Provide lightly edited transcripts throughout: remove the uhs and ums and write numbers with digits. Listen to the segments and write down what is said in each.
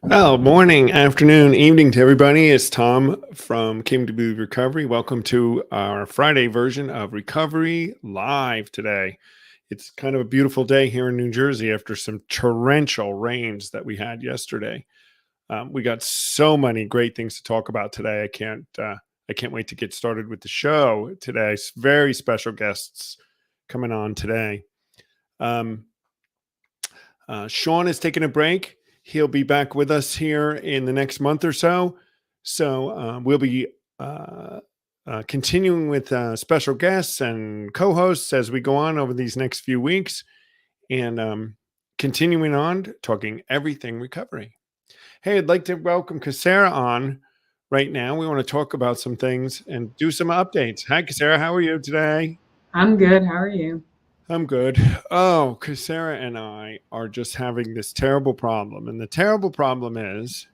Well, morning, afternoon, evening to everybody. It's Tom from Came to Believe Recovery. Welcome to our Friday version of Recovery Live today. It's kind of a beautiful day here in New Jersey after some torrential rains that we had yesterday. We got so many great things to talk about today. I can't wait to get started with the show today. Very special guests coming on today. Um, Sean is taking a break. He'll be back with us here in the next month or so. So we'll be continuing with special guests and co hosts as we go on over these next few weeks and continuing on talking everything recovery. Hey, I'd like to welcome Casera on right now. We want to talk about some things and do some updates. Hi, Casera. How are you today? I'm good. How are you? I'm good. Oh, because Sarah and I are just having this terrible problem. And the terrible problem is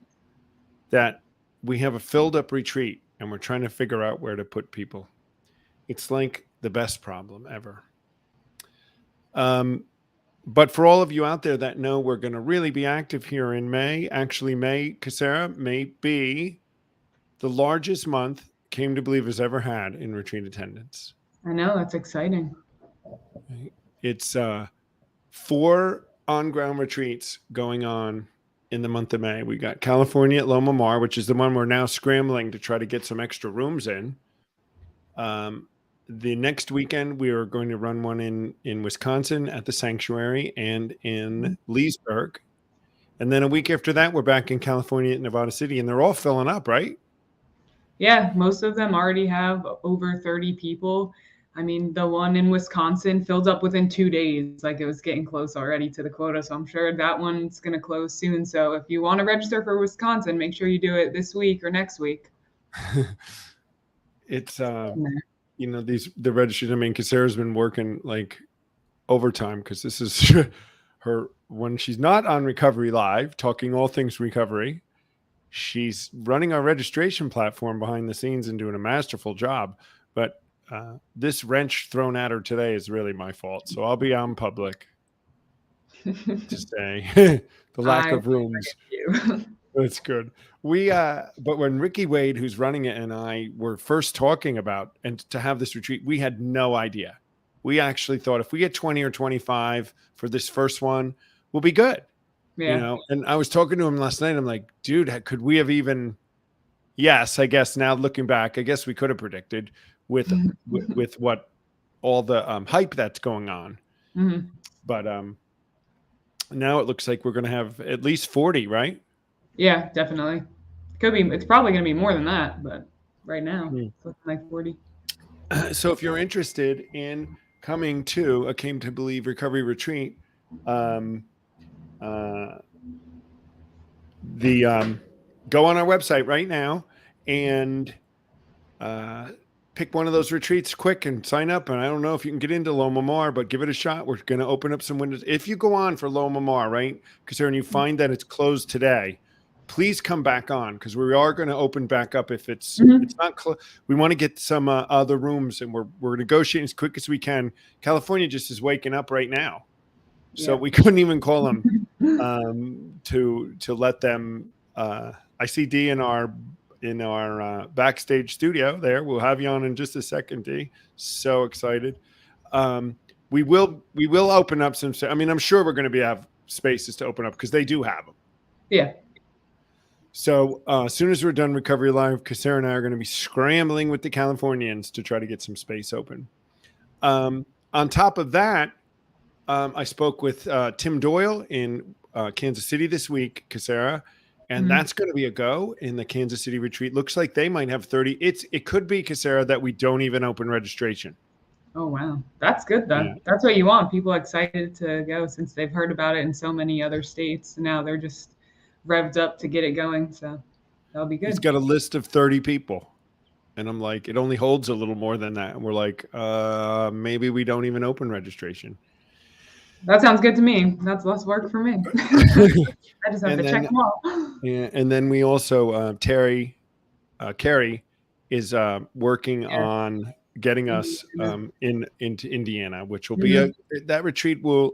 that we have a filled up retreat and we're trying to figure out where to put people. It's like the best problem ever. Um, but for all of you out there that know we're going to really be active here in May, actually, May, Casera, may be the largest month Came to Believe has ever had in retreat attendance. I know that's exciting. Right? It's 4 on-ground retreats going on in the month of May. We got California at Loma Mar, which is the one we're now scrambling to try to get some extra rooms in. The next weekend, we are going to run one in Wisconsin at the Sanctuary and in Leesburg. And then a week after that, we're back in California at Nevada City, and they're all filling up, right? Yeah, most of them already have over 30 people. I mean, the one in Wisconsin filled up within 2 days. Like it was getting close already to the quota. So I'm sure that one's going to close soon. So if you want to register for Wisconsin, make sure you do it this week or next week. It's the registry. I mean, because Sarah's been working like overtime because this is her when she's not on Recovery Live talking all things recovery. She's running our registration platform behind the scenes and doing a masterful job. But this wrench thrown at her today is really my fault. So I'll be on public to say the lack I of rooms. you. That's good. But when Ricky Wade, who's running it, and I were first talking about and to have this retreat, we had no idea. We actually thought if we get 20 or 25 for this first one, we'll be good. Yeah. And I was talking to him last night. I'm like, dude, could we have even? Yes, I guess now looking back, I guess we could have predicted with what all the hype that's going on. Mhm. But now it looks like we're going to have at least 40, right? Yeah, definitely. Could be. It's probably going to be more than that, but right now Hmm. it's looking like 40. So if you're interested in coming to a Came to Believe recovery retreat, um, uh, the go on our website right now and pick one of those retreats quick and sign up. And I don't know if you can get into Loma Mar, but give it a shot. We're going to open up some windows. If you go on for Loma Mar, right, because when you find that it's closed today, please come back on because we are going to open back up if it's not we want to get some other rooms and we're negotiating as quick as we can. California just is waking up right now, so we couldn't even call them to let them. I see D in our backstage studio there. We'll have you on in just a second, D. So excited. We will open up some. I mean, I'm sure we're going to have spaces to open up because they do have them. Yeah. So as soon as we're done Recovery Live, Casera and I are going to be scrambling with the Californians to try to get some space open. On top of that, I spoke with Tim Doyle in Kansas City this week, Casera, and that's going to be a go in the Kansas City retreat. Looks like they might have 30. It could be, Casera, that we don't even open registration. Oh, wow. That's good, though. Yeah. That's what you want. People excited to go since they've heard about it in so many other states. Now they're just revved up to get it going. So that'll be He's good. got a list of 30 people. And I'm like, it only holds a little more than that. And we're like, maybe we don't even open registration. That sounds good to me. That's less work for me. I just have And to check then, them all. yeah, and then we also, Carrie is working Yeah. on getting us into Indiana, which will be Mhm. that retreat will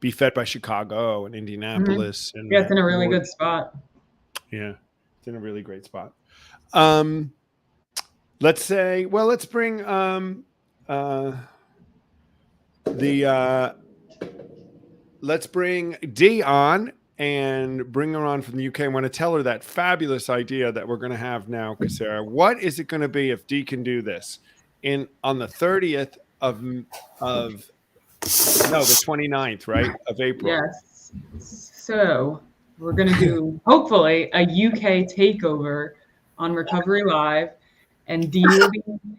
be fed by Chicago and Indianapolis. And Yeah, it's in a really good spot. Yeah, it's in a really great spot. Let's bring let's bring Dee on and bring her on from the UK. I want to tell her that fabulous idea that we're going to have now, Kasara. What is it going to be if Dee can do this on the 30th of the 29th, right, of April? Yes. So we're going to do hopefully a UK takeover on Recovery Live, and Dee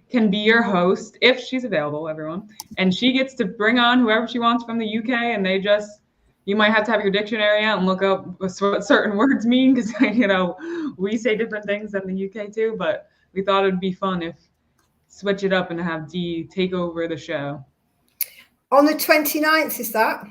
can be your host if she's available, everyone. And she gets to bring on whoever she wants from the UK, and you might have to have your dictionary out and look up what certain words mean, because we say different things in the UK too. But we thought it'd be fun if switch it up and have Dee take over the show. On the 29th, is that?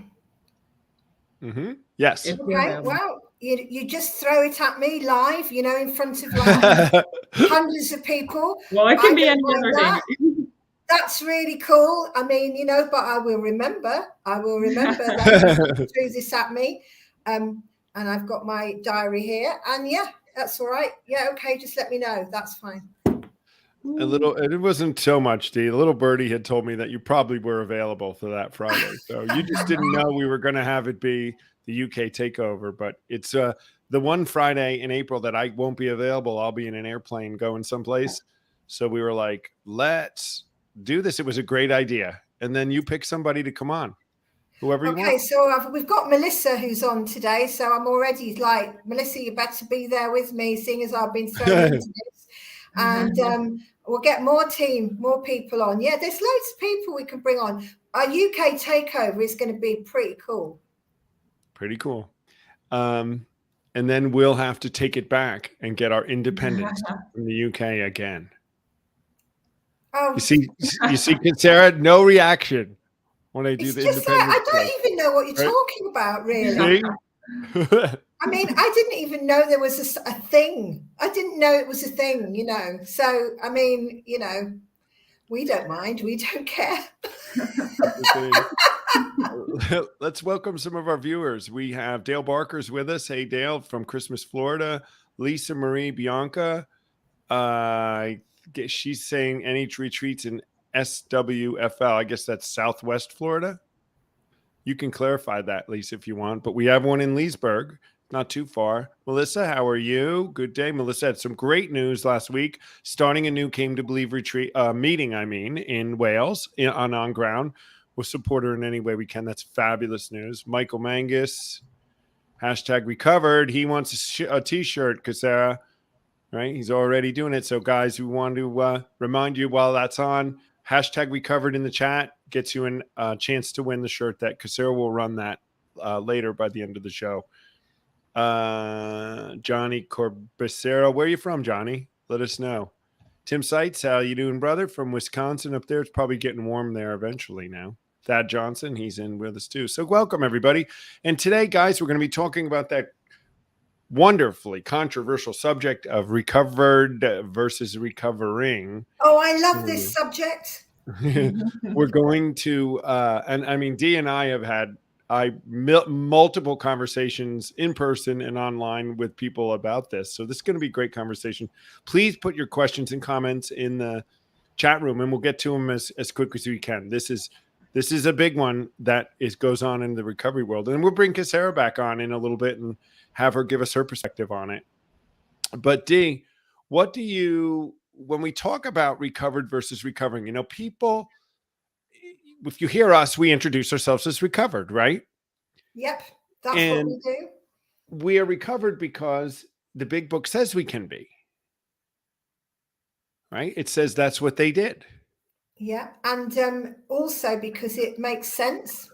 Mm-hmm. Yes. Okay. Well, you just throw it at me live, in front of like hundreds of people. Well, it can be any other thing. That's really cool. I mean, but I will remember that you threw this at me. And I've got my diary here. And yeah, that's all right. Yeah, okay, just let me know. That's fine. It wasn't so much, Dee. A little birdie had told me that you probably were available for that Friday. So you just didn't know we were going to have it be the UK takeover. But it's the one Friday in April that I won't be available. I'll be in an airplane going someplace. So we were like, let's do this. It was a great idea. And then you pick somebody to come on, whoever you want. Okay, so we've got Melissa who's on today. So I'm already like, Melissa, you better be there with me, seeing as I've been thrown into this. And we'll get more people on. Yeah, there's loads of people we can bring on. Our UK takeover is going to be pretty cool. Pretty cool. And then we'll have to take it back and get our independence from the UK again. Oh, you see, Sarah, no reaction when I do the independence. I don't even know what you're talking about, really. I mean, I didn't even know there was a thing. I didn't know it was a thing, So, I mean, we don't mind. We don't care. Let's welcome some of our viewers. We have Dale Barker's with us. Hey, Dale, from Christmas, Florida. Lisa Marie Bianca. She's saying NH Retreats in SWFL. I guess that's Southwest Florida. You can clarify that, Lisa, if you want. But we have one in Leesburg, not too far. Melissa, how are you? Good day. Melissa had some great news last week, starting a new Came to Believe retreat meeting, in Wales on ground. We'll support her in any way we can. That's fabulous news. Michael Mangus, #recovered. He wants a T-shirt, Kasara, right? He's already doing it. So, guys, we want to remind you while that's on, #recovered in the chat gets you a chance to win the shirt. That Kasara will run that later by the end of the show. Johnny Corbacero, where are you from, Johnny? Let us know. Tim Seitz, how you doing, brother? From Wisconsin up there. It's probably getting warm there eventually now. Thad Johnson, he's in with us too. So welcome, everybody. And today, guys, we're going to be talking about that wonderfully controversial subject of recovered versus recovering. Oh, I love this subject. We're going to, and I mean, Dee and I have had multiple conversations in person and online with people about this. So this is going to be a great conversation. Please put your questions and comments in the chat room, and we'll get to them as quick as we can. This is a big one that goes on in the recovery world. And we'll bring Kasara back on in a little bit and have her give us her perspective on it. But Dee, what do you, when we talk about recovered versus recovering, people, if you hear us, we introduce ourselves as recovered, right? Yep, that's what we do. We are recovered because the big book says we can be, right? It says that's what they did. Yeah, and also because it makes sense,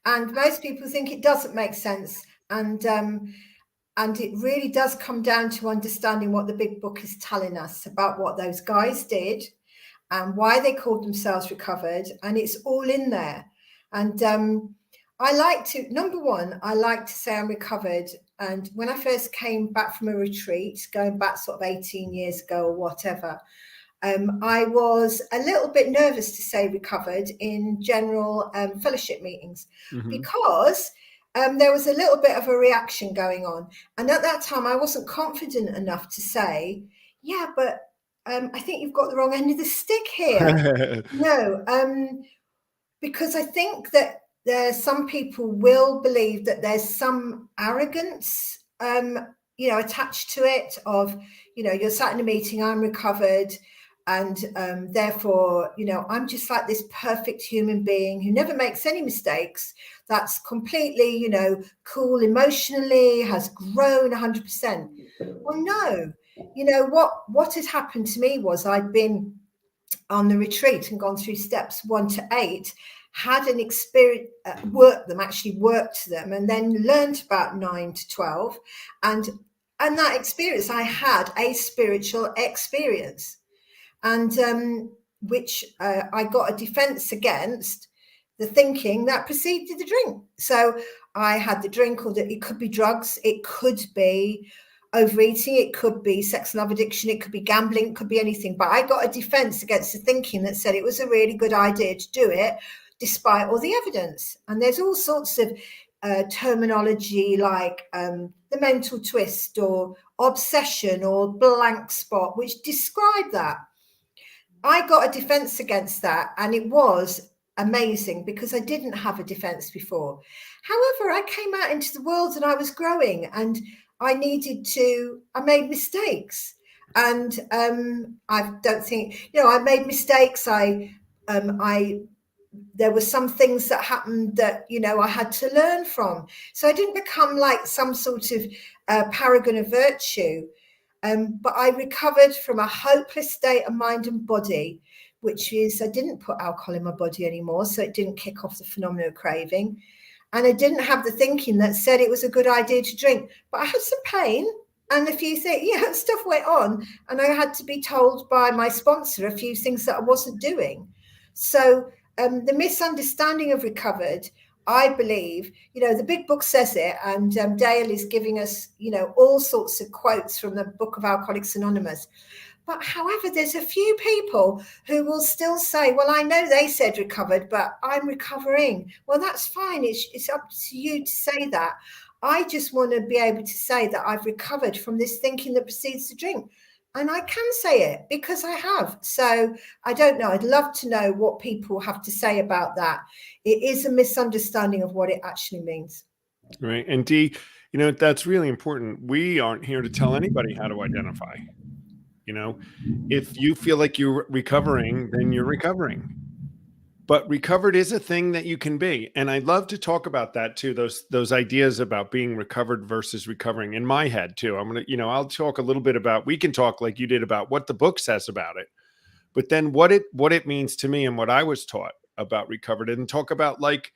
and most people think it doesn't make sense, and it really does come down to understanding what the big book is telling us about what those guys did and why they called themselves recovered, and it's all in there. And I like to say I'm recovered. And when I first came back from a retreat, going back sort of 18 years ago or whatever, I was a little bit nervous to say recovered in general fellowship meetings because there was a little bit of a reaction going on. And at that time, I wasn't confident enough to say, yeah, but I think you've got the wrong end of the stick here. No, because I think that some people will believe that there's some arrogance, attached to it of, you're sat in a meeting, I'm recovered. And therefore, I'm just like this perfect human being who never makes any mistakes. That's completely, cool emotionally, has grown 100%. Well, no, what had happened to me was I'd been on the retreat and gone through steps 1 to 8, had an experience, worked them, and then learned about 9 to 12. And that experience, I had a spiritual experience. And which I got a defense against the thinking that preceded the drink. So I had the drink, or that it could be drugs, it could be overeating, it could be sex and love addiction, it could be gambling, it could be anything. But I got a defense against the thinking that said it was a really good idea to do it, despite all the evidence. And there's all sorts of terminology like the mental twist or obsession or blank spot, which describe that. I got a defense against that, and it was amazing because I didn't have a defense before. However, I came out into the world and I was growing, and I made mistakes. And I don't think, I made mistakes. There were some things that happened that, I had to learn from. So I didn't become like some sort of paragon of virtue. But I recovered from a hopeless state of mind and body, which is I didn't put alcohol in my body anymore, so it didn't kick off the phenomenon of craving. And I didn't have the thinking that said it was a good idea to drink. But I had some pain and a few things, stuff went on. And I had to be told by my sponsor a few things that I wasn't doing. So the misunderstanding of recovered, I believe, the big book says it, and Dale is giving us, all sorts of quotes from the book of Alcoholics Anonymous. But however, there's a few people who will still say, well, I know they said recovered, but I'm recovering. Well, that's fine. It's up to you to say that. I just want to be able to say that I've recovered from this thinking that precedes the drink. And I can say it because I have. So I don't know. I'd love to know what people have to say about that. It is a misunderstanding of what it actually means. Right. And Dee, that's really important. We aren't here to tell anybody how to identify. If you feel like you're recovering, then you're recovering. But recovered is a thing that you can be. And I'd love to talk about that too. Those ideas about being recovered versus recovering in my head too. I'm going to, I'll talk a little bit about, we can talk like you did about what the book says about it, but then what it means to me and what I was taught about recovered, and talk about like,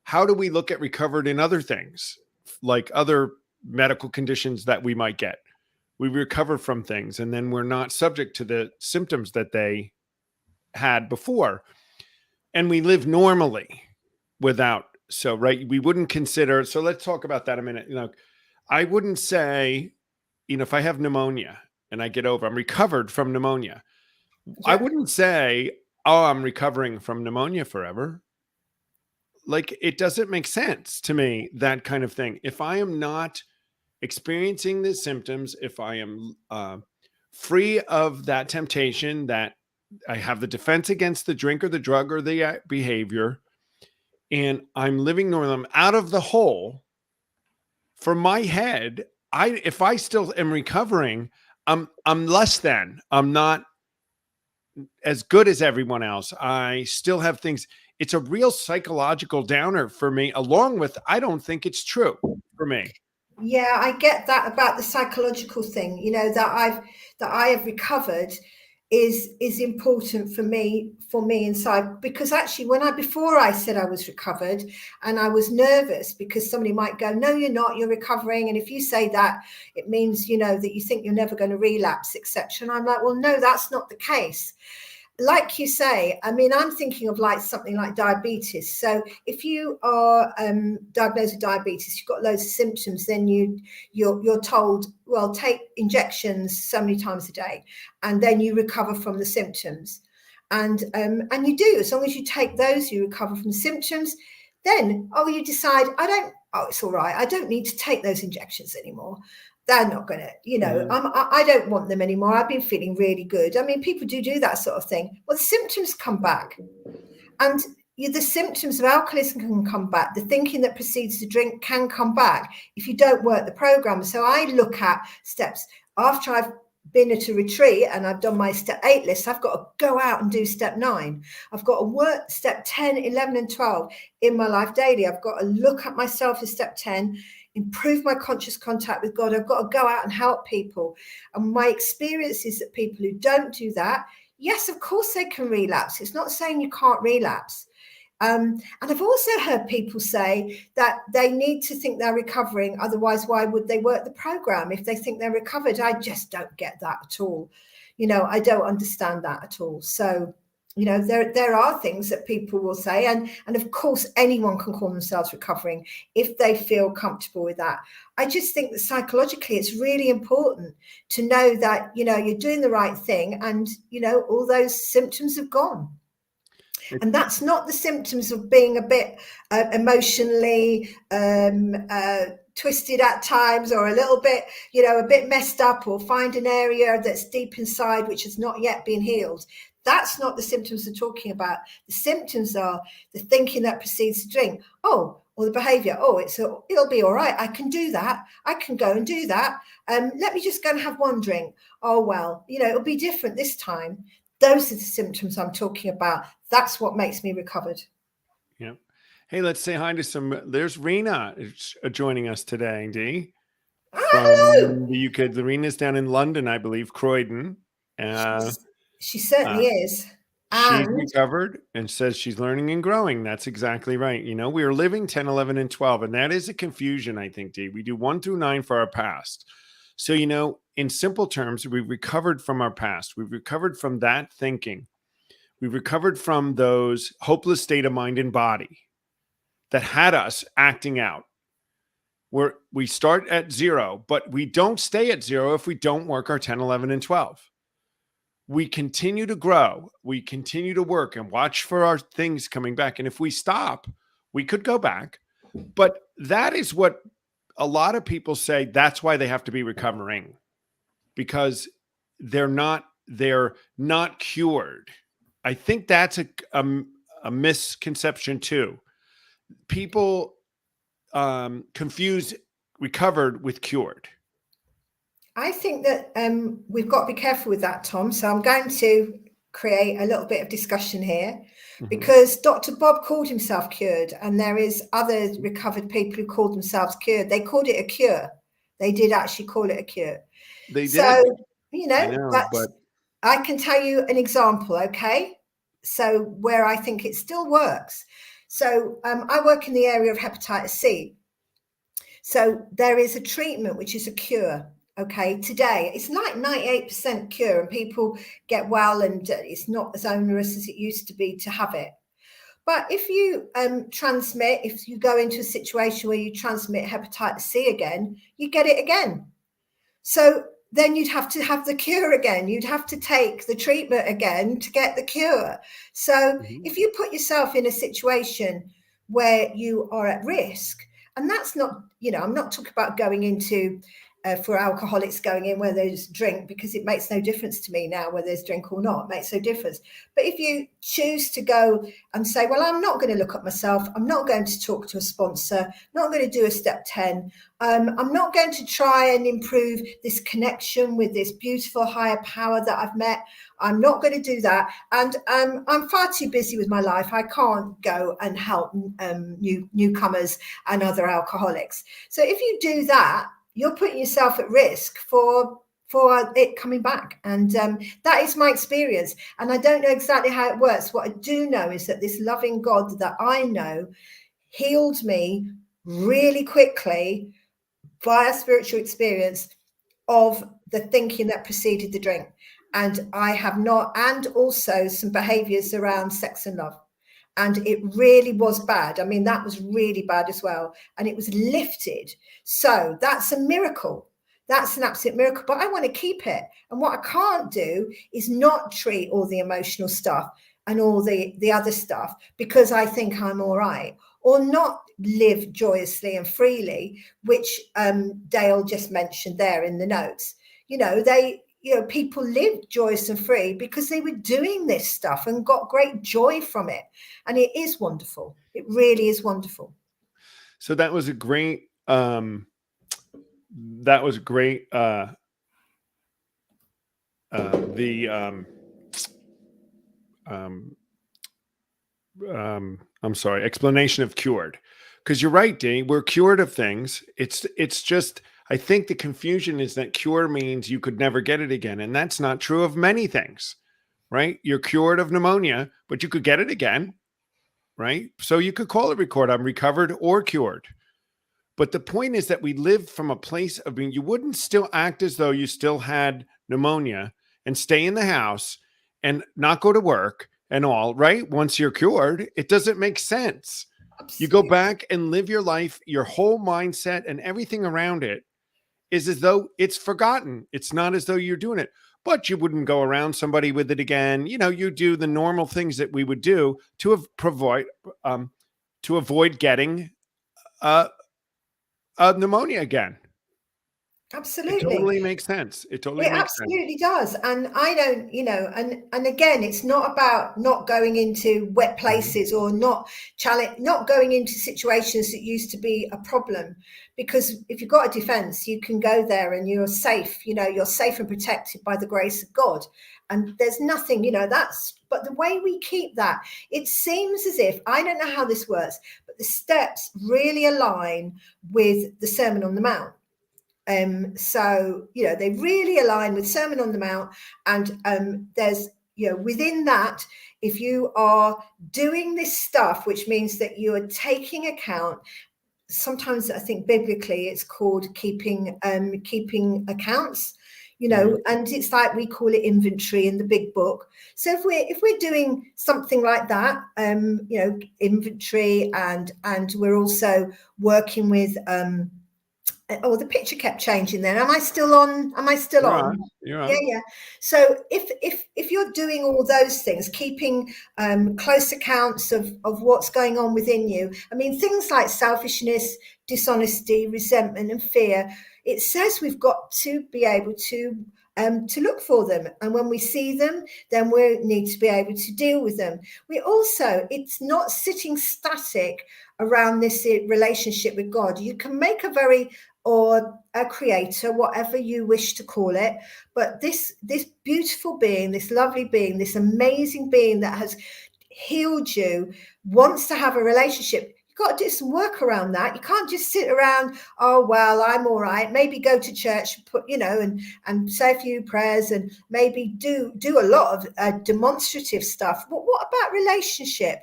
how do we look at recovered in other things, like other medical conditions that we might get. We recover from things and then we're not subject to the symptoms that they had before. And we live normally without. So, right. We wouldn't consider. So let's talk about that a minute. I wouldn't say, if I have pneumonia and I get over, I'm recovered from pneumonia. Yeah. I wouldn't say, oh, I'm recovering from pneumonia forever. Like, it doesn't make sense to me, that kind of thing. If I am not experiencing the symptoms, if I am free of that temptation, that I have the defense against the drink or the drug or the behavior, and I'm living normal, I'm out of the hole. For my head, if I still am recovering, I'm less than. I'm not as good as everyone else. I still have things. It's a real psychological downer for me, along with, I don't think it's true for me. Yeah, I get that about the psychological thing, that I have recovered is important for me inside, because actually before I said I was recovered, and I was nervous because somebody might go, no, you're not, you're recovering. And if you say that, it means, that you think you're never going to relapse, etc. And I'm like, well, no, that's not the case. like you say, I mean, I'm thinking of like something like diabetes. So if you are diagnosed with diabetes, you've got loads of symptoms, then you're told, well, take injections so many times a day, and then you recover from the symptoms. And you do, as long as you take those, you recover from the symptoms. Then, you decide, it's all right, I don't need to take those injections anymore. They're not going to, I don't want them anymore. I've been feeling really good. I mean, people do that sort of thing. Well, the symptoms come back, and the symptoms of alcoholism can come back. The thinking that precedes the drink can come back if you don't work the program. So I look at steps after I've been at a retreat and I've done my step 8 list. I've got to go out and do step 9. I've got to work step 10, 11 and 12 in my life daily. I've got to look at myself as step 10, improve my conscious contact with God. I've got to go out and help people. And my experience is that people who don't do that, yes, of course they can relapse. It's not saying you can't relapse. And I've also heard people say that they need to think they're recovering. Otherwise, why would they work the program if they think they're recovered? I just don't get that at all. I don't understand that at all. So, there are things that people will say. And of course, anyone can call themselves recovering if they feel comfortable with that. I just think that psychologically, it's really important to know that, you're doing the right thing and, all those symptoms have gone. And that's not the symptoms of being a bit emotionally twisted at times, or a little bit, a bit messed up, or find an area that's deep inside which has not yet been healed. That's not the symptoms we're talking about. The symptoms are the thinking that precedes the drink. Or the behavior. It'll be all right. I can do that. I can go and do that. Let me just go and have one drink. It'll be different this time. Those are the symptoms I'm talking about. That's what makes me recovered. Yeah. Hey, let's say hi to there's Rena joining us today, Dee. From the UK. Rena's down in London, I believe, Croydon. She certainly is. She's recovered and says she's learning and growing. That's exactly right. We are living 10, 11, and 12. And that is a confusion, I think, Dee. We do 1 through 9 for our past. So, in simple terms, we've recovered from our past. We've recovered from that thinking. We've recovered from those hopeless state of mind and body that had us acting out. Where we start at 0, but we don't stay at 0 if we don't work our 10, 11, and 12. We continue to grow. We continue to work and watch for our things coming back. And if we stop, we could go back. But that is what a lot of people say. That's why they have to be recovering, because they're not cured. I think that's a misconception too. People confuse recovered with cured. I think that we've got to be careful with that, Tom. So I'm going to create a little bit of discussion here, because Dr. Bob called himself cured, and there is other recovered people who called themselves cured. They called it a cure. They did actually call it a cure. They did. So, but I can tell you an example, okay? So where I think it still works. So I work in the area of hepatitis C. So there is a treatment which is a cure. Okay, today it's like 98% cure, and people get well, and it's not as onerous as it used to be to have it. But if you if you go into a situation where you transmit hepatitis C again, you get it again. So then you'd have to have the cure again. You'd have to take the treatment again to get the cure. So if you put yourself in a situation where you are at risk, and that's not, I'm not talking about going into for alcoholics going in where there's drink, because it makes no difference to me now whether there's drink or not. It makes no difference. But if you choose to go and say, well, I'm not going to look at myself, I'm not going to talk to a sponsor, not going to do a step 10, I'm not going to try and improve this connection with this beautiful higher power that I've met, I'm not going to do that, and I'm far too busy with my life, I can't go and help newcomers and other alcoholics. So if you do that, you're putting yourself at risk for it coming back. And that is my experience. And I don't know exactly how it works. What I do know is that this loving God that I know healed me really quickly via spiritual experience of the thinking that preceded the drink. And I have not, and also some behaviors around sex and love. And it really was bad. I mean, that was really bad as well. And it was lifted. So that's a miracle. That's an absolute miracle. But I want to keep it. And what I can't do is not treat all the emotional stuff and all the other stuff because I think I'm all right, or not live joyously and freely, which Dale just mentioned there in the notes. People lived joyous and free because they were doing this stuff and got great joy from it. And it is wonderful. It really is wonderful. So that was a great, I'm sorry, explanation of cured. Because you're right, Dee, we're cured of things. It's just, I think the confusion is that cure means you could never get it again. And that's not true of many things, right? You're cured of pneumonia, but you could get it again, right? So you could call it record. I'm recovered or cured. But the point is that we live from a place of being, you wouldn't still act as though you still had pneumonia and stay in the house and not go to work and all, right? Once you're cured, it doesn't make sense. Absolutely. You go back and live your life, your whole mindset and everything around it is as though it's forgotten. It's not as though you're doing it, but you wouldn't go around somebody with it again. You know, you do the normal things that we would do to avoid getting pneumonia again. Absolutely. It totally makes sense. It absolutely does. And I don't, and again, it's not about not going into wet places or not going into situations that used to be a problem. Because if you've got a defense, you can go there and you're safe, you're safe and protected by the grace of God. And there's nothing, but the way we keep that, it seems as if, I don't know how this works, but the steps really align with the Sermon on the Mount. So they really align with Sermon on the Mount, and there's within that, if you are doing this stuff, which means that you are taking account, sometimes I think biblically it's called keeping accounts, and it's like we call it inventory in the big book. So if we're doing something like that, inventory, and we're also working with the picture kept changing then. Am I still on? You're on. Yeah. So if you're doing all those things, keeping close accounts of what's going on within you, I mean, things like selfishness, dishonesty, resentment, and fear, it says we've got to be able to look for them. And when we see them, then we need to be able to deal with them. It's not sitting static around this relationship with God. You can make or a creator, whatever you wish to call it. But this beautiful being, this lovely being, this amazing being that has healed you, wants to have a relationship. You've got to do some work around that. You can't just sit around, oh, well, I'm all right. Maybe go to church, and say a few prayers and maybe do a lot of demonstrative stuff. But what about relationship?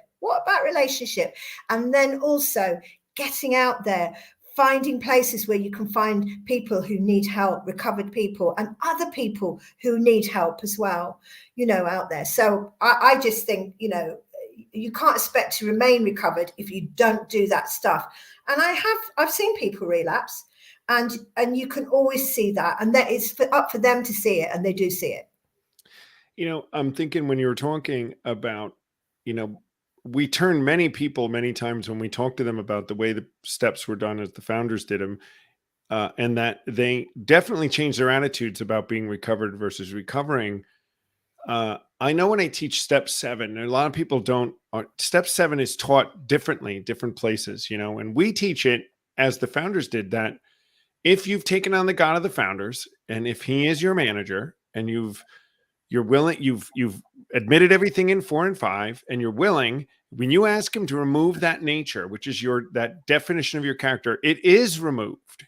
And then also getting out there, finding places where you can find people who need help, recovered people, and other people who need help as well, out there. So I just think, you can't expect to remain recovered if you don't do that stuff. And I've seen people relapse, and you can always see that, and that is up for them to see it, and they do see it. I'm thinking when you were talking about, we turn many people many times when we talk to them about the way the steps were done as the founders did them, and that they definitely changed their attitudes about being recovered versus recovering. I know when I teach step 7, and a lot of people don't, step 7 is taught differently, different places, and we teach it as the founders did, that if you've taken on the God of the founders, and if he is your manager, and you've admitted everything in 4 and 5, and you're willing, when you ask him to remove that nature, which is that definition of your character, it is removed.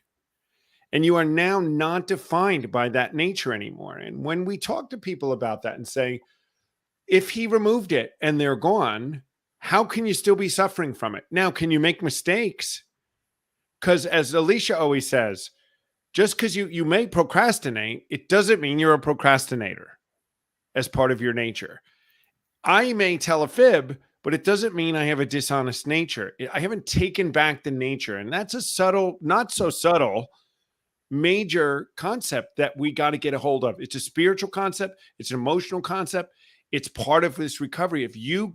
And you are now not defined by that nature anymore. And when we talk to people about that and say, if he removed it and they're gone, how can you still be suffering from it? Now, can you make mistakes? Because as Alicia always says, just because you may procrastinate, it doesn't mean you're a procrastinator. as part of your nature. I may tell a fib, but it doesn't mean I have a dishonest nature. I haven't taken back the nature. And that's a subtle, not so subtle, major concept that we got to get a hold of. It's a spiritual concept. It's an emotional concept. It's part of this recovery. If you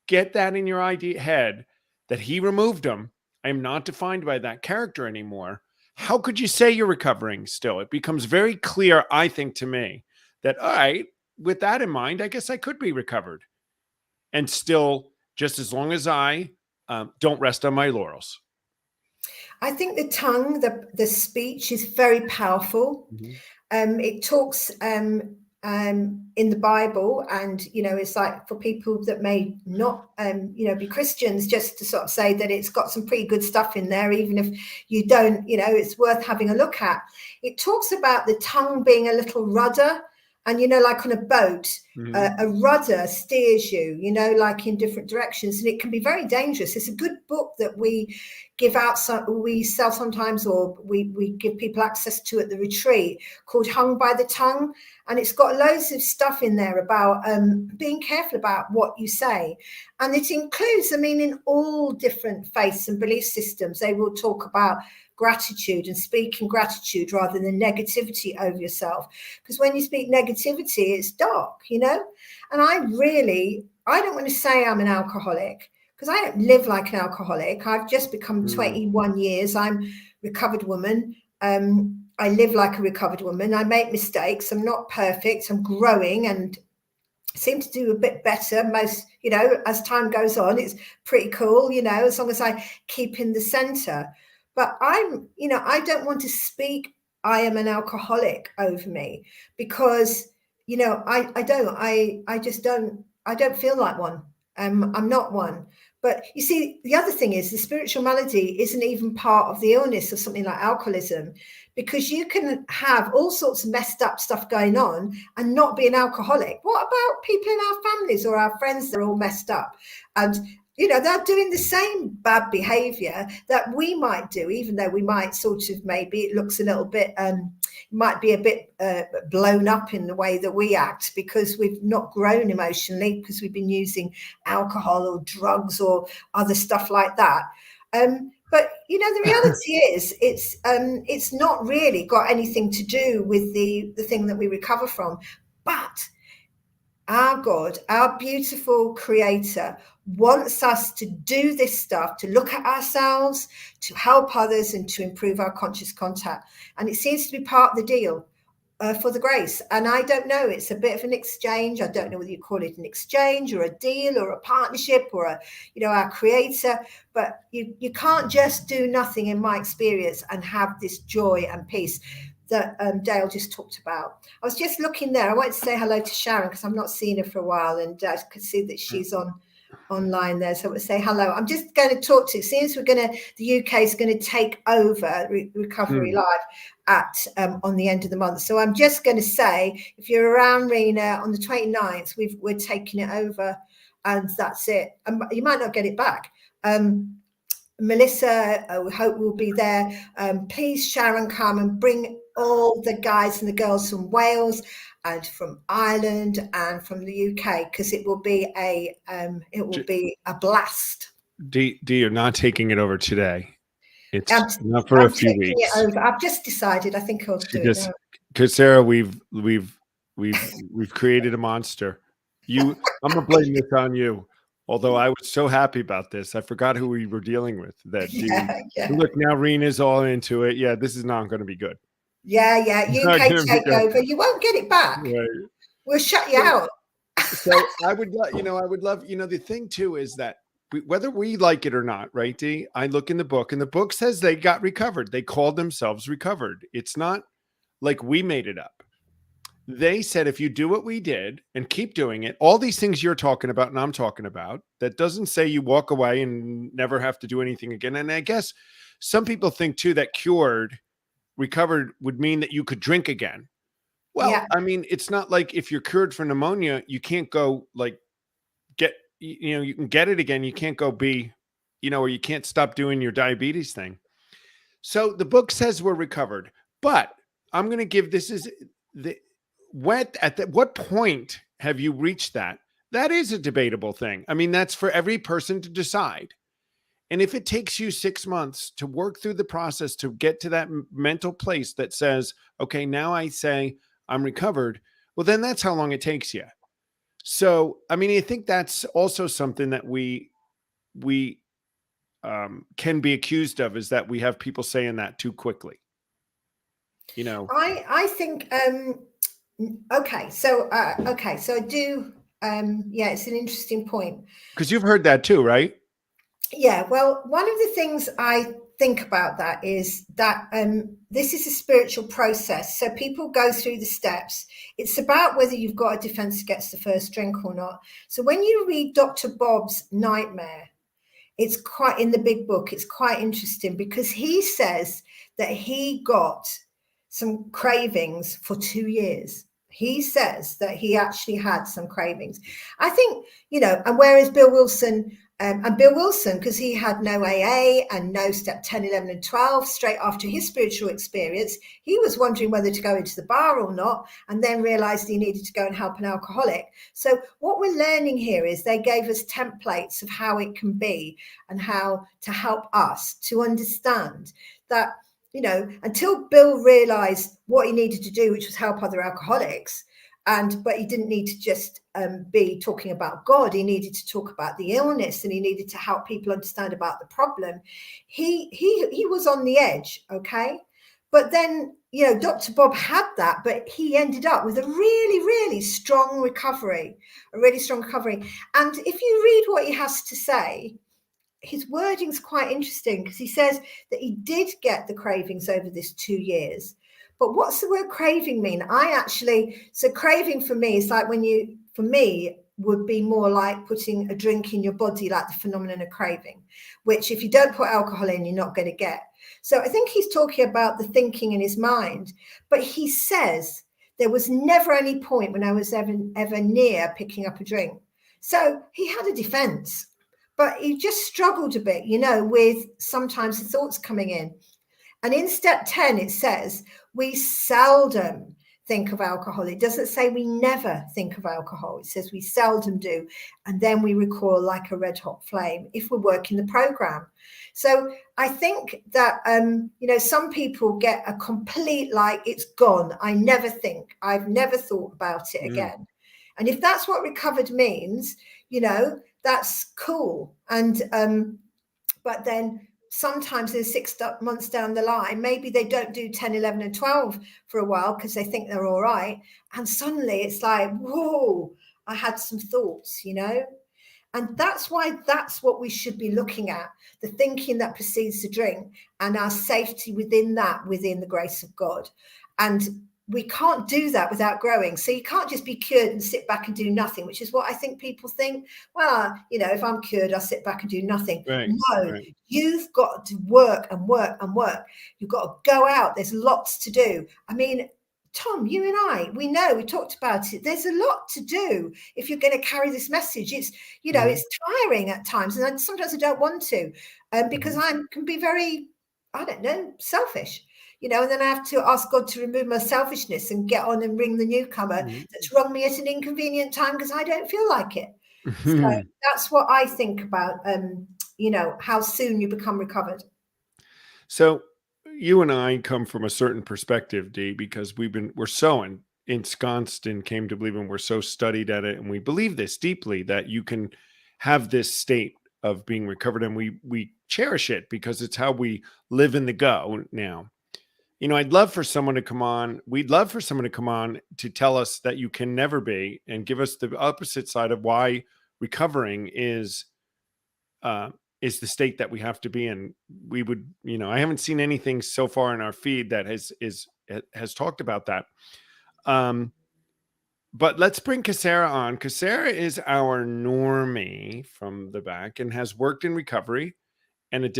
get that in your head that he removed them, I am not defined by that character anymore. How could you say you're recovering still? It becomes very clear, I think, to me that, all right, with that in mind, I guess I could be recovered and still, just as long as I don't rest on my laurels. I think the tongue, the speech is very powerful. It talks in the Bible, and it's like for people that may not be Christians, just to sort of say that it's got some pretty good stuff in there, even if you don't, it's worth having a look at. It talks about the tongue being a little rudder. And, like on a boat, a rudder steers you, like in different directions. And it can be very dangerous. It's a good book that we give out, we sell sometimes, or we give people access to at the retreat, called Hung by the Tongue. And it's got loads of stuff in there about being careful about what you say. And it includes, in all different faiths and belief systems, they will talk about gratitude and speaking gratitude rather than negativity over yourself. Because when you speak negativity, it's dark, And I don't want to say I'm an alcoholic, because I don't live like an alcoholic. I've just become 21 years. I'm a recovered woman. I live like a recovered woman. I make mistakes. I'm not perfect. I'm growing and seem to do a bit better most, as time goes on. It's pretty cool, as long as I keep in the center. But I don't want to speak I am an alcoholic over me, because, I don't feel like one. I'm not one. But you see, the other thing is the spiritual malady isn't even part of the illness of something like alcoholism, because you can have all sorts of messed up stuff going on and not be an alcoholic. What about people in our families or our friends that are all messed up? And they're doing the same bad behavior that we might do, even though we might sort of, maybe it looks a little bit, might be a bit blown up in the way that we act, because we've not grown emotionally, because we've been using alcohol or drugs or other stuff like that. But, the reality is it's not really got anything to do with the thing that we recover from. But our God, our beautiful creator, wants us to do this stuff, to look at ourselves, to help others, and to improve our conscious contact. And it seems to be part of the deal for the grace. And I don't know, it's a bit of an exchange. I don't know whether you call it an exchange or a deal or a partnership or our creator, but you can't just do nothing, in my experience, and have this joy and peace that Dale just talked about. I was just looking there. I wanted to say hello to Sharon, because I've not seen her for a while, and I could see that she's online there. So I would say hello. I'm just going to talk to, since the UK is going to take over Recovery Live at on the end of the month. So I'm just going to say, if you're around, Rena, on the 29th, we're taking it over, and that's it. You might not get it back. Melissa, we hope will be there. Please, Sharon, come and bring all the guys and the girls from Wales and from Ireland and from the UK, because it will be a blast. D, you're not taking it over today. It's not for a few weeks. I've just decided. I think I'll do it now. Because Sarah, we've created a monster. I'm gonna blame this on you. Although I was so happy about this, I forgot who we were dealing with. Look, now Rena's all into it. Yeah, this is not going to be good. Yeah. UK takeover. You won't get it back. Right. We'll shut you out. So I would love, the thing too is that whether we like it or not, right, Dee? I look in the book, and the book says they got recovered. They called themselves recovered. It's not like we made it up. They said, if you do what we did and keep doing it, all these things you're talking about and I'm talking about, that doesn't say you walk away and never have to do anything again. And I guess some people think too that recovered would mean that you could drink again. Well, yeah. It's not like if you're cured for pneumonia, you can't go you can get it again. You can't go or you can't stop doing your diabetes thing. So the book says we're recovered, but I'm going to give what point have you reached that? That is a debatable thing. I mean, that's for every person to decide. And if it takes you 6 months to work through the process to get to that mental place that says, okay, now I say I'm recovered, well, then that's how long it takes you. So, I mean, I think that's also something that we can be accused of, is that we have people saying that too quickly. You know, I think okay, so I do yeah, it's an interesting point. because you've heard that too, right? Yeah, well, one of the things I think about that is that this is a spiritual process. So people go through the steps. It's about whether you've got a defense against the first drink or not. So when you read Dr. Bob's Nightmare, it's quite, in the big book, it's quite interesting because he says that he got some cravings for 2 years. He says that he actually had some cravings. I think, you know, and whereas Bill Wilson, because he had no AA and no step 10, 11, and 12 straight after his spiritual experience, he was wondering whether to go into the bar or not, and then realized he needed to go and help an alcoholic. So what we're learning here is they gave us templates of how it can be and how to help us to understand that, you know, until Bill realized what he needed to do, which was help other alcoholics, but he didn't need to just be talking about God. He needed to talk about the illness, and he needed to help people understand about the problem. He was on the edge, okay? But then, you know, Dr. Bob had that, but he ended up with a really, really strong recovery, And if you read what he has to say, his wording's quite interesting, because he says that he did get the cravings over this 2 years. But what's the word craving mean? So craving for me is like for me, would be more like putting a drink in your body, like the phenomenon of craving, which if you don't put alcohol in, you're not going to get. So I think he's talking about the thinking in his mind. But he says there was never any point when I was ever near picking up a drink. So he had a defense. But he just struggled a bit, you know, with sometimes the thoughts coming in. And in step 10, it says we seldom think of alcohol. It doesn't say we never think of alcohol. It says we seldom do. And then we recoil like a red hot flame if we're working the program. So I think that, you know, some people get a complete, like, it's gone. I've never thought about it again. And if that's what recovered means, you know, that's cool. And but then sometimes in 6 months down the line, maybe they don't do 10, 11, and 12 for a while because they think they're all right. And suddenly it's like, whoa, I had some thoughts, you know. And that's what we should be looking at, the thinking that precedes the drink and our safety within the grace of God. And we can't do that without growing. So you can't just be cured and sit back and do nothing, which is what I think people think. Well, you know, if I'm cured, I'll sit back and do nothing. Right, no, right. You've got to work and work and work. You've got to go out. There's lots to do. I mean, Tom, you and I, we know, we talked about it. There's a lot to do if you're going to carry this message. It's, you know, it's tiring at times. And sometimes I don't want to because I can be very, I don't know, selfish. You know, and then I have to ask God to remove my selfishness and get on and ring the newcomer that's wronged me at an inconvenient time because I don't feel like it. So that's what I think about, you know, how soon you become recovered. So you and I come from a certain perspective, Dee, because we're so ensconced in Came to Believe, and we're so studied at it, and we believe this deeply, that you can have this state of being recovered, and we cherish it because it's how we live in the go now. You know, I'd love for someone to come on. We'd love for someone to come on to tell us that you can never be, and give us the opposite side of why recovering is the state that we have to be in. We would, you know, I haven't seen anything so far in our feed that has talked about that. But let's bring Kasara on. Kasara is our normie from the back and has worked in recovery and in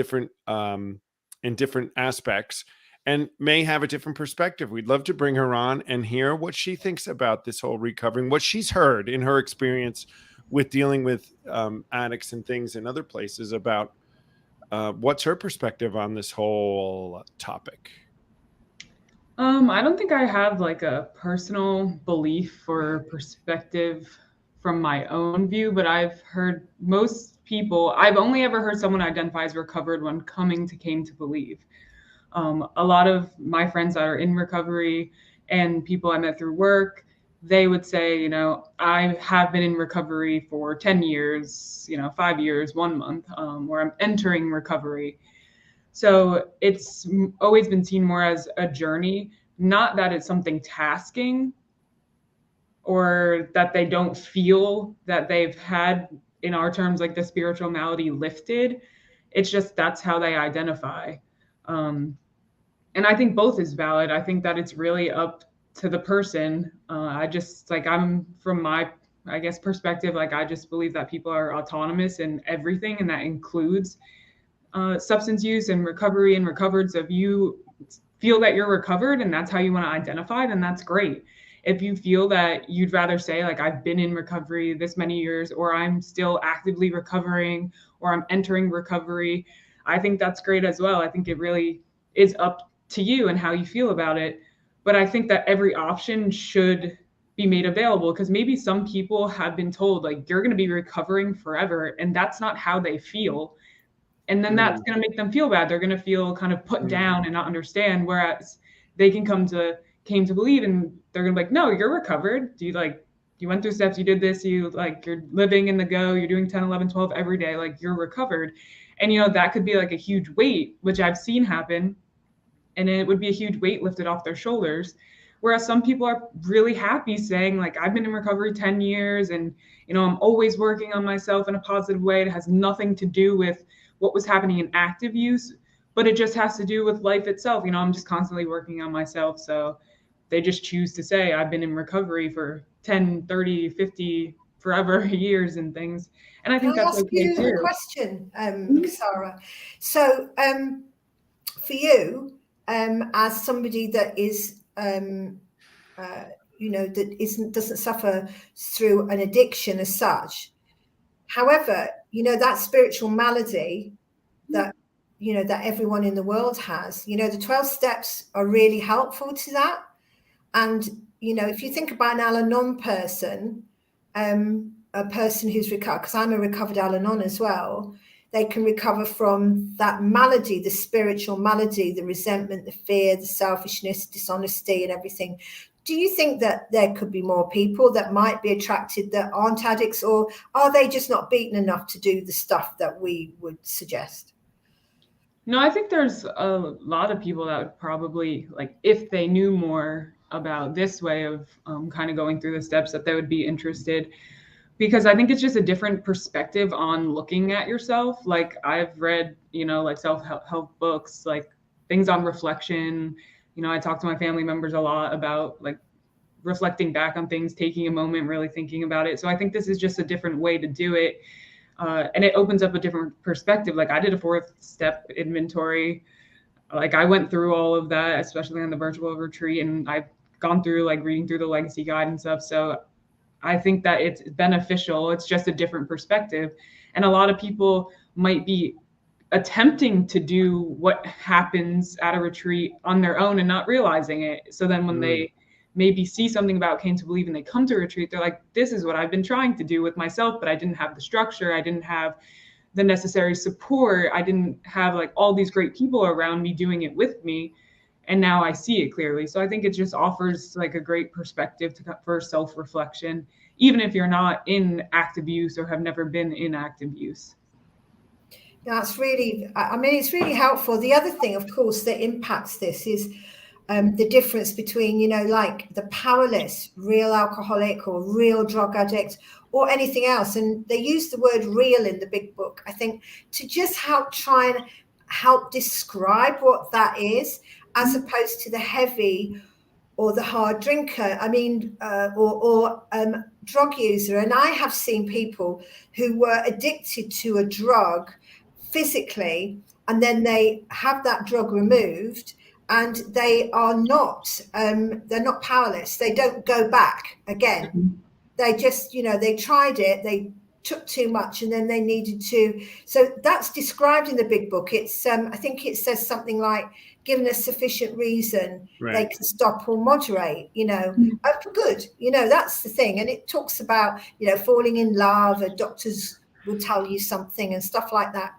different aspects, and may have a different perspective. We'd love to bring her on and hear what she thinks about this whole recovering, what she's heard in her experience with dealing with addicts and things in other places, about what's her perspective on this whole topic. I don't think I have like a personal belief or perspective from my own view, but I've heard most people, I've only ever heard someone identify as recovered when coming to Came to Believe. A lot of my friends that are in recovery and people I met through work, they would say, I have been in recovery for 10 years, 5 years, 1 month, or I'm entering recovery. So it's always been seen more as a journey, not that it's something tasking or that they don't feel that they've had, in our terms, like the spiritual malady lifted. It's just that's how they identify. Um, and I think both is valid. I think that it's really up to the person. I just like, I'm from my, I guess, perspective, like I just believe that people are autonomous in everything, and that includes substance use and recovery and recovered. So if you feel that you're recovered and that's how you want to identify, then that's great. If you feel that you'd rather say, like, I've been in recovery this many years, or I'm still actively recovering, or I'm entering recovery, I think that's great as well. I think it really is up to you and how you feel about it. But I think that every option should be made available, because maybe some people have been told, like, you're going to be recovering forever, and that's not how they feel. And then that's going to make them feel bad. They're going to feel kind of put down and not understand. Whereas they can came to believe, and they're going to be like, no, you're recovered. You went through steps, you did this, you're living in the go, you're doing 10, 11, 12 every day, like you're recovered. And, that could be like a huge weight, which I've seen happen. And it would be a huge weight lifted off their shoulders. Whereas some people are really happy saying, like, I've been in recovery 10 years and, I'm always working on myself in a positive way. It has nothing to do with what was happening in active use, but it just has to do with life itself. I'm just constantly working on myself. So they just choose to say, I've been in recovery for 10, 30, 50, forever years and things. And I think Can I that's ask okay you too. a question, Sarah? So for you, as somebody that is, that doesn't suffer through an addiction as such, however, that spiritual malady that that everyone in the world has, the 12 steps are really helpful to that. And if you think about an Al-Anon person, a person who's recovered, because I'm a recovered Al-Anon as well, they can recover from that malady, the spiritual malady, the resentment, the fear, the selfishness, dishonesty, and everything. Do you think that there could be more people that might be attracted that aren't addicts, or are they just not beaten enough to do the stuff that we would suggest? No, I think there's a lot of people that would probably, like, if they knew more about this way of kind of going through the steps, that they would be interested, because I think it's just a different perspective on looking at yourself. Like, I've read, like self-help books, like things on reflection. I talk to my family members a lot about like reflecting back on things, taking a moment, really thinking about it. So I think this is just a different way to do it. And it opens up a different perspective. Like, I did a 4th step inventory. Like, I went through all of that, especially on the virtual retreat, and I've gone through like reading through the legacy guide and stuff. So I think that it's beneficial. It's just a different perspective. And a lot of people might be attempting to do what happens at a retreat on their own and not realizing it. So then when they maybe see something about Came to Believe and they come to a retreat, they're like, this is what I've been trying to do with myself, but I didn't have the structure. I didn't have the necessary support. I didn't have like all these great people around me doing it with me. And now I see it clearly. So I think it just offers like a great perspective for self-reflection, even if you're not in active use or have never been in active use. That's really, it's really helpful. The other thing, of course, that impacts this is the difference between, like the powerless real alcoholic or real drug addict or anything else. And they use the word real in the big book, I think, to just try and help describe what that is, as opposed to the heavy or the hard drinker, or drug user. And I have seen people who were addicted to a drug physically, and then they have that drug removed, and they are not, they're not powerless. They don't go back again. Mm-hmm. They just, they tried it, they took too much, and then they needed to. So that's described in the big book. It's, I think it says something like given a sufficient reason, they Right. can stop or moderate, for good. That's the thing. And it talks about, falling in love, doctors will tell you something and stuff like that.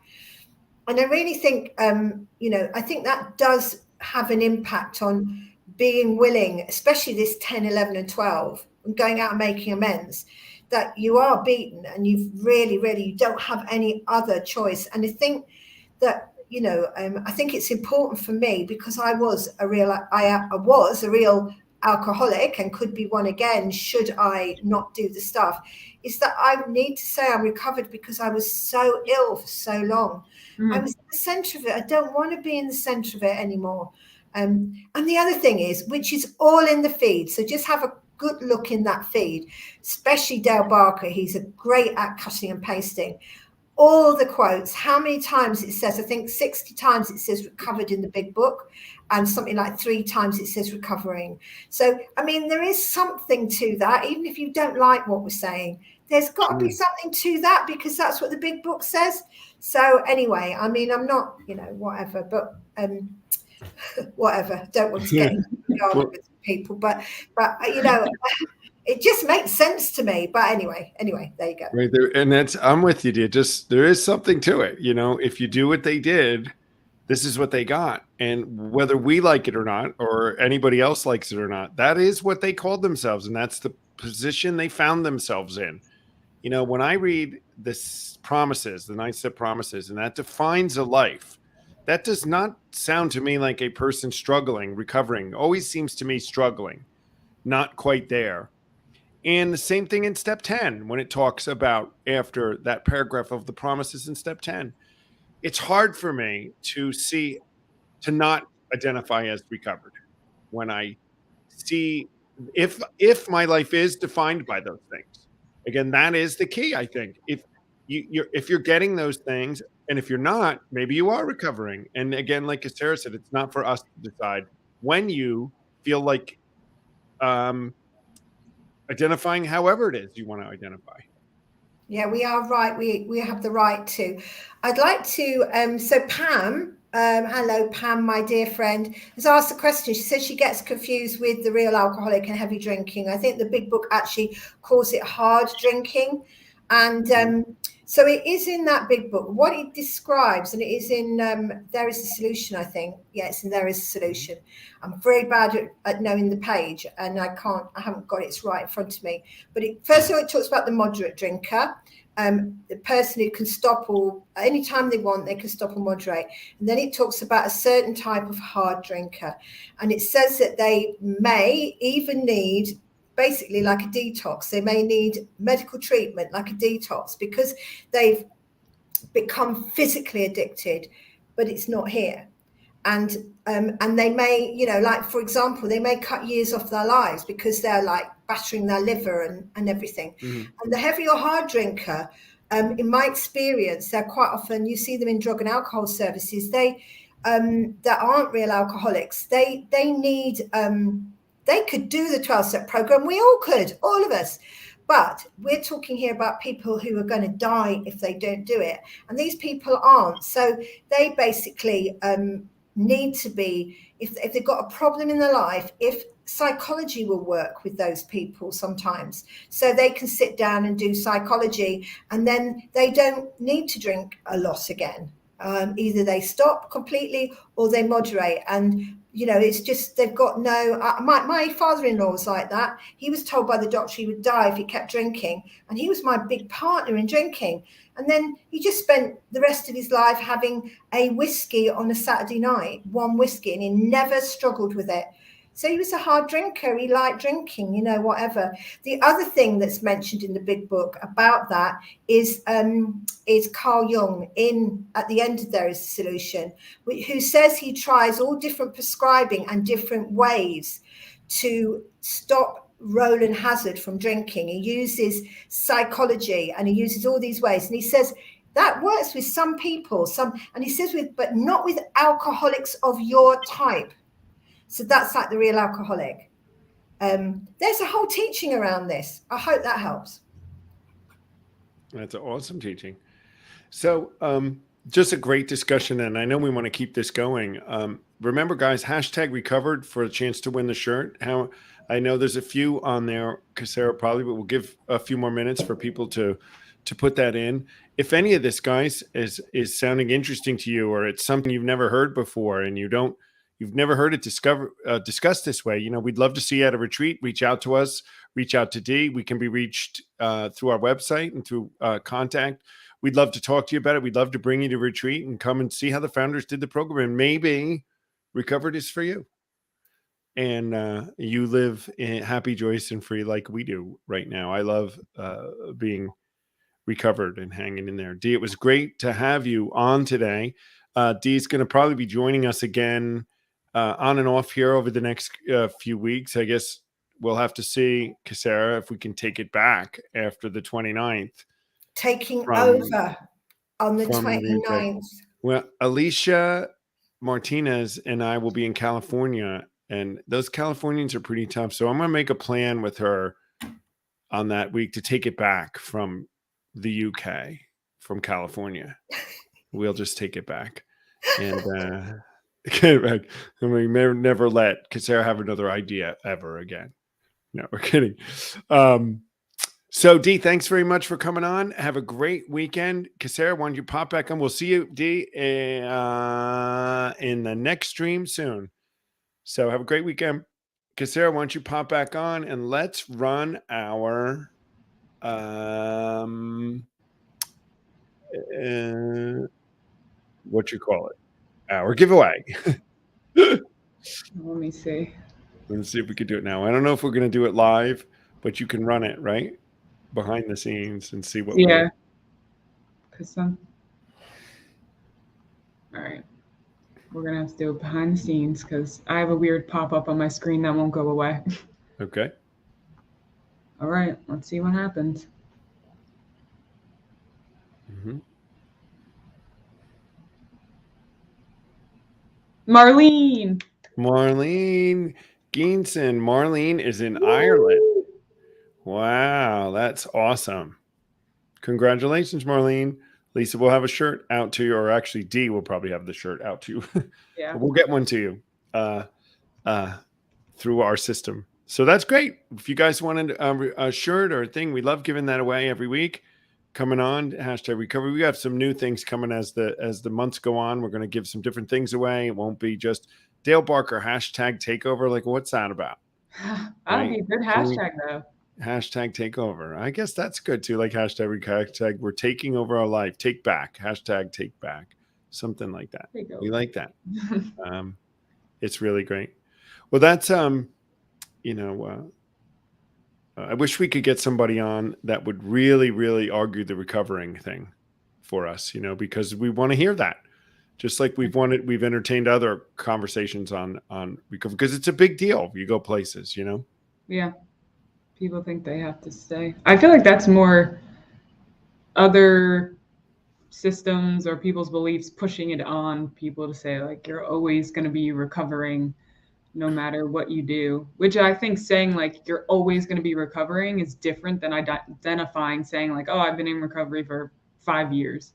And I really think, I think that does have an impact on being willing, especially this 10, 11 and 12, and going out and making amends, that you are beaten and you've really, you don't have any other choice. And I think that, I think it's important for me, because I was a real alcoholic and could be one again should I not do the stuff, is that I need to say I'm recovered because I was so ill for so long. I was in the center of it. I don't want to be in the center of it anymore. And the other thing is, which is all in the feed, so just have a good look in that feed, especially Dale Barker. He's great at cutting and pasting. All the quotes, how many times it says, I think 60 times it says recovered in the big book, and something like 3 times it says recovering. So, I mean, there is something to that, even if you don't like what we're saying. There's got to be something to that, because that's what the big book says. So anyway, I mean, I'm not, whatever, but whatever. Don't want to get into the argument with people, but it just makes sense to me. But anyway, there you go. Right there, and I'm with you, dear. Just there is something to it. If you do what they did, this is what they got. And whether we like it or not, or anybody else likes it or not, that is what they called themselves, and that's the position they found themselves in. When I read this promises, the 9-step promises, and that defines a life, that does not sound to me like a person struggling, recovering. Always seems to me struggling, not quite there. And the same thing in step 10, when it talks about, after that paragraph of the promises in step 10, it's hard for me to not identify as recovered when I see if my life is defined by those things. Again, that is the key, I think. If you're getting those things, and if you're not, maybe you are recovering. And again, like Sarah said, it's not for us to decide when you feel like identifying however it is you want to identify. Yeah, we are right. We have the right to. I'd like to. So Pam, hello Pam, my dear friend, has asked a question. She says she gets confused with the real alcoholic and heavy drinking. I think the big book actually calls it hard drinking, and so it is in that big book. What it describes, and it is in There Is a Solution, I think. Yeah, it's in There Is a Solution. I'm very bad at knowing the page, and I haven't got it right in front of me. But first of all, it talks about the moderate drinker, the person who can stop, or anytime they want, they can stop or moderate. And then it talks about a certain type of hard drinker. And it says that they may even need, basically like a detox. They may need medical treatment like a detox because they've become physically addicted, but it's not here. And they may, like, for example, they may cut years off their lives because they're like battering their liver and everything. And the heavy or hard drinker, in my experience, they're quite often, you see them in drug and alcohol services, that aren't real alcoholics. They need, they could do the 12-step program. We all could, all of us. But we're talking here about people who are going to die if they don't do it. And these people aren't. So they basically need to be, if they've got a problem in their life, if psychology will work with those people sometimes. So they can sit down and do psychology, and then they don't need to drink a lot again. Either they stop completely or they moderate. And it's just, they've got no, my father-in-law was like that. He was told by the doctor he would die if he kept drinking. And he was my big partner in drinking. And then he just spent the rest of his life having a whiskey on a Saturday night, one whiskey, and he never struggled with it. So he was a hard drinker. He liked drinking, whatever. The other thing that's mentioned in the big book about that is Carl Jung at the end of There Is a Solution, who says he tries all different prescribing and different ways to stop Roland Hazard from drinking. He uses psychology and he uses all these ways. And he says that works with some people, and he says but not with alcoholics of your type. So that's like the real alcoholic. There's a whole teaching around this. I hope that helps. That's an awesome teaching. So just a great discussion, and I know we want to keep this going. remember, guys, hashtag recovered for a chance to win the shirt. How I know there's a few on there, Casera probably, but we'll give a few more minutes for people to put that in. If any of this, guys, is sounding interesting to you, or it's something you've never heard before, and you've never heard it discussed this way, we'd love to see you at a retreat. Reach out to us, reach out to Dee. We can be reached through our website and through contact. We'd love to talk to you about it. We'd love to bring you to retreat and come and see how the founders did the program. And maybe Recovered is for you. And you live in happy, joyous, and free like we do right now. I love being recovered and hanging in there. Dee, it was great to have you on today. Dee's going to probably be joining us again on and off here over the next few weeks. I guess we'll have to see, Casera, if we can take it back after the 29th. Taking over on the from the UK. 29th. Well, Alicia Martinez and I will be in California, and those Californians are pretty tough. So I'm going to make a plan with her on that week to take it back from the UK, from California. We'll just take it back and get it back. And we may never let Casera have another idea ever again. No, we're kidding. So, Dee, thanks very much for coming on. Have a great weekend. Casera, why don't you pop back on? We'll see you, Dee, in the next stream soon. So have a great weekend. Casera, why don't you pop back on and let's run our what you call it? Our giveaway. Let me see. Let's see if we can do it now. I don't know if we're going to do it live, but you can run it right behind the scenes and see what. Yeah. Cause all right. We're going to have to do it behind the scenes because I have a weird pop-up on my screen that won't go away. Okay. All right. Let's see what happens. Mm-hmm. Marlene Geenson. Marlene is in Ireland. Wow, that's awesome. Congratulations, Marlene. Lisa will have a shirt out to you, or actually Dee will probably have the shirt out to you. Yeah. We'll get one to you through our system. So that's great. If you guys wanted a shirt or a thing, we love giving that away every week. Coming on, hashtag recovery. We have some new things coming as the months go on. We're going to give some different things away. It won't be just Dale Barker hashtag takeover. Like, what's that about? That'd be a good hashtag though. Hashtag takeover. I guess that's good too. Like hashtag we're taking over our life. Take back. Hashtag take back. Something like that. We like that. It's really great. Well, that's I wish we could get somebody on that would really, really argue the recovering thing for us, because we want to hear that. Just like we've entertained other conversations on recovery, because it's a big deal. You go places, Yeah. People think they have to stay. I feel like that's more other systems or people's beliefs pushing it on people to say, like, you're always going to be recovering no matter what you do, which I think saying, like, you're always going to be recovering is different than identifying saying, like, oh, I've been in recovery for 5 years.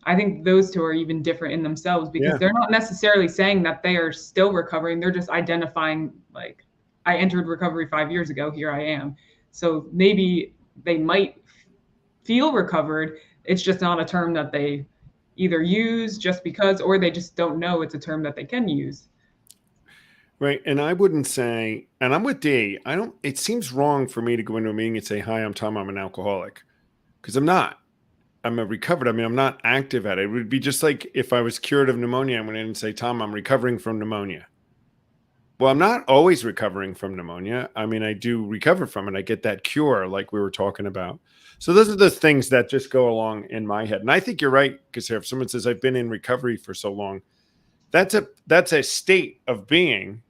I think those two are even different in themselves because they're not necessarily saying that they are still recovering. They're just identifying, like, I entered recovery 5 years ago. Here I am. So maybe they might feel recovered. It's just not a term that they either use just because, or they just don't know it's a term that they can use. Right. And I wouldn't say, and I'm with Dee, it seems wrong for me to go into a meeting and say, hi, I'm Tom, I'm an alcoholic. Because I'm not. I'm a recovered. I mean, I'm not active at it. It would be just like if I was cured of pneumonia, I went in and say, Tom, I'm recovering from pneumonia. Well, I'm not always recovering from pneumonia. I mean, I do recover from it. I get that cure like we were talking about. So those are the things that just go along in my head. And I think you're right, because if someone says I've been in recovery for so long, that's a state of being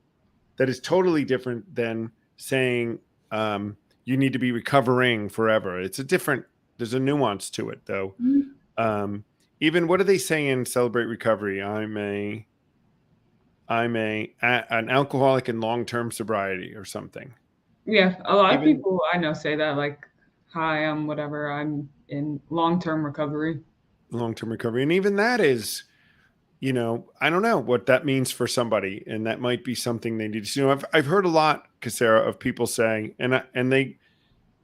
that is totally different than saying you need to be recovering forever. There's a nuance to it, though. Mm-hmm. Even what do they say in Celebrate Recovery? I'm an alcoholic in long-term sobriety or something. Yeah, a lot of people I know say that, like, hi, I'm whatever, I'm in long-term recovery. Long-term recovery. And even that is I don't know what that means for somebody, and that might be something they need to. I've heard a lot, Casera, of people saying, and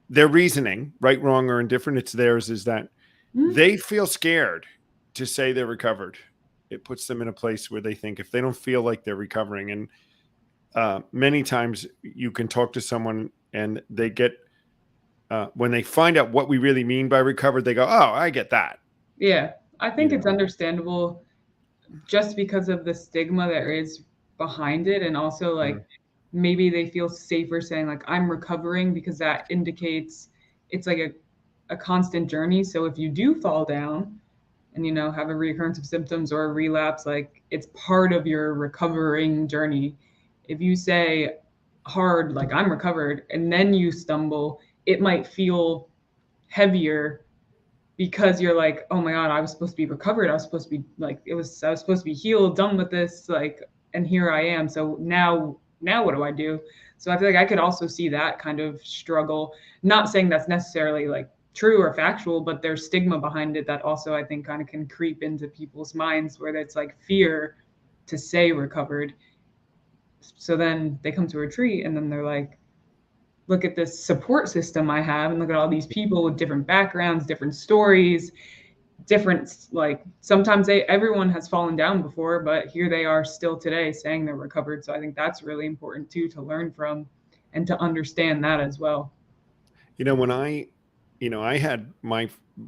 their reasoning, right, wrong, or indifferent, it's theirs, is that they feel scared to say they're recovered. It puts them in a place where they think if they don't feel like they're recovering, and many times you can talk to someone and they get when they find out what we really mean by recovered, they go, "Oh, I get that." Yeah, I think it's understandable just because of the stigma there is behind it, and also like maybe they feel safer saying like I'm recovering because that indicates it's like a constant journey. So if you do fall down and have a reoccurrence of symptoms or a relapse, like it's part of your recovering journey. If you say hard like I'm recovered and then you stumble, it might feel heavier because you're like, oh my God, I was supposed to be recovered. I was supposed to be like, I was supposed to be healed, done with this, like, and here I am. So now what do I do? So I feel like I could also see that kind of struggle. Not saying that's necessarily like true or factual, but there's stigma behind it that also I think kind of can creep into people's minds, where it's like fear to say recovered. So then they come to a retreat and then they're like, look at this support system I have, and look at all these people with different backgrounds, different stories, different, like sometimes everyone has fallen down before, but here they are still today saying they're recovered. So I think that's really important too, to learn from and to understand that as well. When I had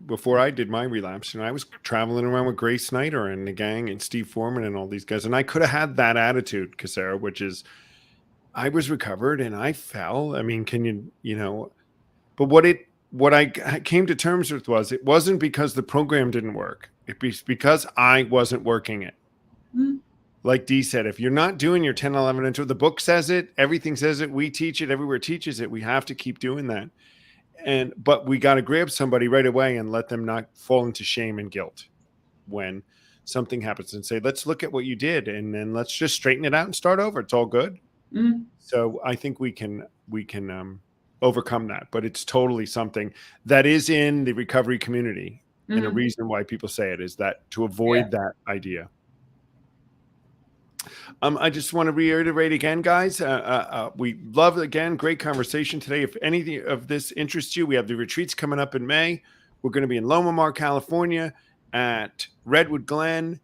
before I did my relapse, I was traveling around with Grace Snyder and the gang and Steve Foreman and all these guys, and I could have had that attitude, Casera, which is, I was recovered and I fell. I mean, but what I came to terms with was, it wasn't because the program didn't work. It's because I wasn't working it. Like Dee said, if you're not doing your 10, 11, and 12, the book says it, everything says it, we teach it, everywhere teaches it. We have to keep doing that. But we got to grab somebody right away and let them not fall into shame and guilt when something happens, and say, let's look at what you did, and then let's just straighten it out and start over. It's all good. So I think we can overcome that, but it's totally something that is in the recovery community. And a reason why people say it is that to avoid that idea. I just want to reiterate again, guys, we love, again, great conversation today. If anything of this interests you, we have the retreats coming up in May. We're going to be in Loma Mar, California at Redwood Glen,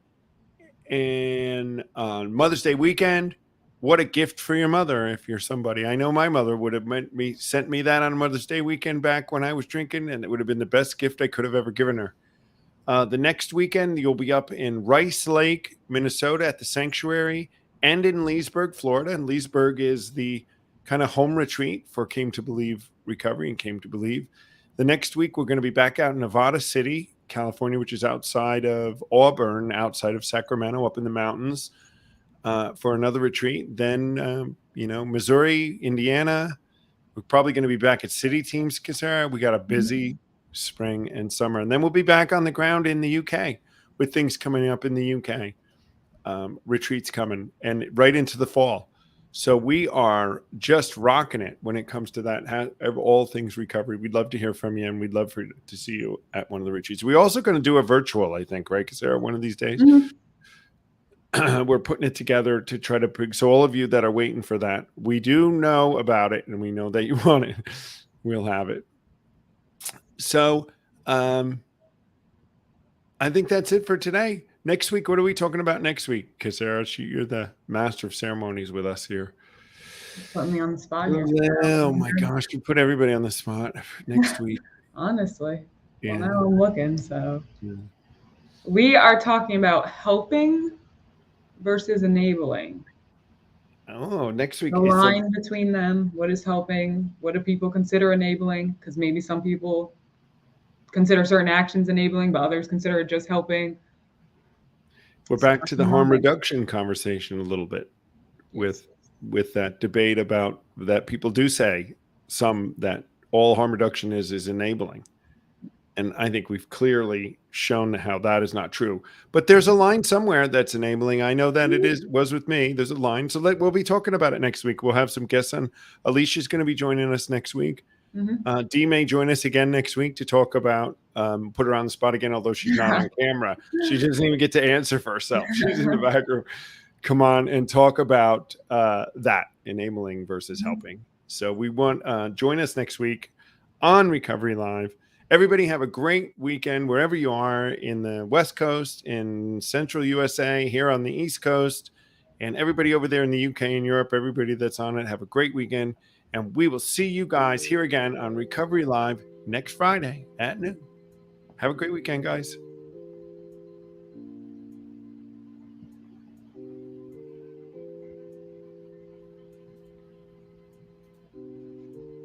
and on Mother's Day weekend. What a gift for your mother if you're somebody. I know my mother would have sent me that on Mother's Day weekend back when I was drinking, and it would have been the best gift I could have ever given her. The next weekend, you'll be up in Rice Lake, Minnesota at the Sanctuary, and in Leesburg, Florida. And Leesburg is the kind of home retreat for Came to Believe Recovery and Came to Believe. The next week, we're going to be back out in Nevada City, California, which is outside of Auburn, outside of Sacramento, up in the mountains. For another retreat. Then, Missouri, Indiana. We're probably going to be back at City Teams, Casera. We got a busy spring and summer. And then we'll be back on the ground in the UK with things coming up in the UK. Retreats coming, and right into the fall. So we are just rocking it when it comes to that. All things recovery. We'd love to hear from you, and we'd love to see you at one of the retreats. We're also going to do a virtual, I think, right, Casera, one of these days. We're putting it together to try to bring, so all of you that are waiting for that, we do know about it, and we know that you want it. We'll have it. So I think that's it for today. Next week, what are we talking about next week? Casera, you're the master of ceremonies with us here. Put me on the spot here. Oh my gosh, you put everybody on the spot next week. Honestly. Yeah. Well, now I'm looking, so. Yeah. We are talking about helping versus enabling. Oh, next week. The line between them. What is helping? What do people consider enabling? Because maybe some people consider certain actions enabling, but others consider it just helping. We're back to the harm reduction conversation a little bit with that debate about that. People do say that all harm reduction is enabling. And I think we've clearly shown how that is not true. But there's a line somewhere that's enabling. I know that it was with me. There's a line. So we'll be talking about it next week. We'll have some guests on. Alicia's going to be joining us next week. Dee may join us again next week to talk about put her on the spot again, although she's not on camera. She doesn't even get to answer for herself. She's in the back room. Come on and talk about that, enabling versus helping. So we want join us next week on Recovery Live. Everybody have a great weekend wherever you are in the West Coast, in Central USA, here on the East Coast, and everybody over there in the UK and Europe, everybody that's on it, have a great weekend. And we will see you guys here again on Recovery Live next Friday at noon. Have a great weekend, guys.